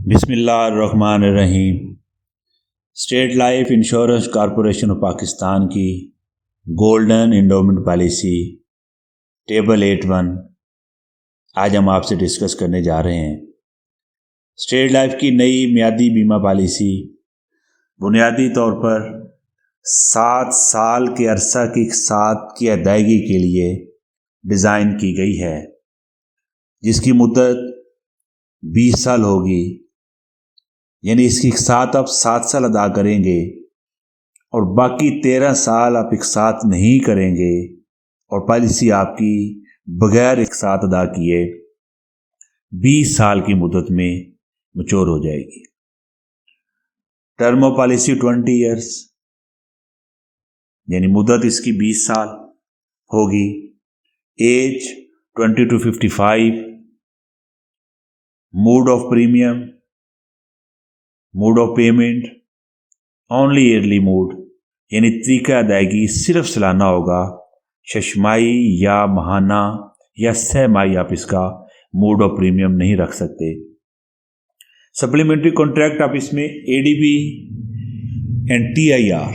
बिस्मिल्लाहिर्रहमानिर्रहीम। State life insurance corporation of Pakistan की golden endowment policy table 81 आज हम आपसे डिस्कस करने जा रहे हैं। स्टेट लाइफ की नई मियादी बीमा पॉलिसी बुनियादी तौर पर 7 साल के अरसा की साथ की अदायगी के लिए डिज़ाइन की गई है, जिसकी मुद्दत 20 साल होगी। यानी इसकी साथ आप 7 साल अदा करेंगे और बाकी 13 साल आप एक साथ नहीं करेंगे और पॉलिसी आपकी बगैर एक साथ अदा किए 20 साल की मुद्दत में मैच्योर हो जाएगी। टर्म ऑफ पॉलिसी 20 ईयर्स, यानी मुद्दत इसकी 20 साल होगी। Age 20 to 55। Mode of premium, mode of payment only yearly mode, यानी तरीका अदायगी सिर्फ सालाना होगा। शशमाही या माहाना या सहमाही आप इसका मोड ऑफ प्रीमियम नहीं रख सकते। सप्लीमेंट्री कॉन्ट्रैक्ट आप इसमें एडीबी एंड टीआईआर,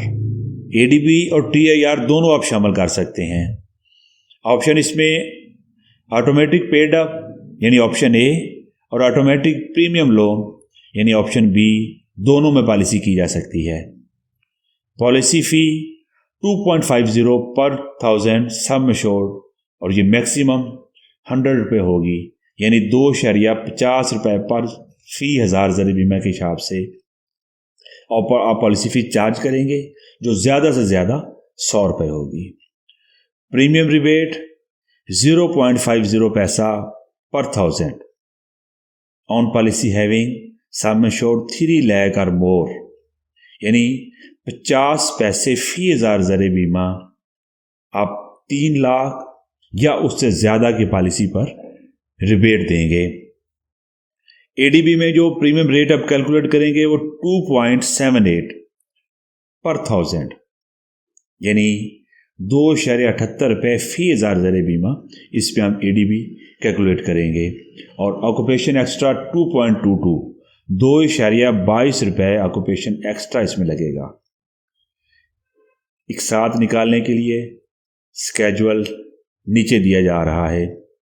एडीबी और टीआईआर दोनों आप शामिल कर सकते हैं। ऑप्शन इसमें ऑटोमेटिक पेड अप यानी ऑप्शन ए और ऑटोमेटिक प्रीमियम लोन यानी ऑप्शन बी, दोनों में पॉलिसी की जा सकती है। पॉलिसी फ़ी 2.50 पर 1000 सम एश्योर्ड और ये मैक्सिमम 100 रुपये होगी, यानी 2.50 रुपये पर फ़ी 1000 ज़र बीमा के हिसाब से और आप पॉलिसी फ़ी चार्ज करेंगे जो ज़्यादा से ज़्यादा 100 रुपये होगी। प्रीमियम रिबेट 0.50 पैसा पर 1000 on policy having sum assured 3 lakh और मोर, यानी 50 पैसे फ़ी 1000 ज़र बीमा आप 3 लाख या उससे ज़्यादा की पॉलिसी पर रिबेट देंगे। एडीबी में जो प्रीमियम रेट आप कैलकुलेट करेंगे वो 2.78 पर 1000, यानी 2.78 रुपये फ़ी 1000 ज़र बीमा, इस पे हम एडीबी कैलकुलेट करेंगे। और ऑक्यूपेशन एक्स्ट्रा 2.22, 2.22 रुपये ऑक्यूपेशन एक्स्ट्रा इसमें लगेगा। एक साथ निकालने के लिए स्केजुअल नीचे दिया जा रहा है,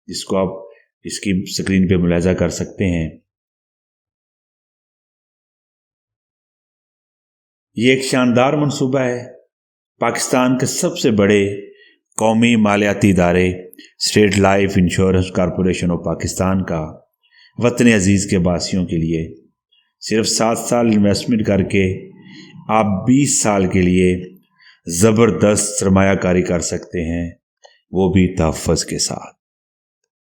जिसको आप इसकी स्क्रीन पे मुलाहिजा कर सकते हैं। ये एक शानदार मंसूबा है पाकिस्तान के सबसे बड़े कौमी मालियाती इदारे state life insurance corporation of Pakistan का वतन अजीज़ के बासियों के लिए। सिर्फ 7 साल इन्वेस्टमेंट करके आप 20 साल के लिए ज़बरदस्त सरमायाकारी कर सकते हैं, वो भी तहफ़्फ़ुज़ के साथ।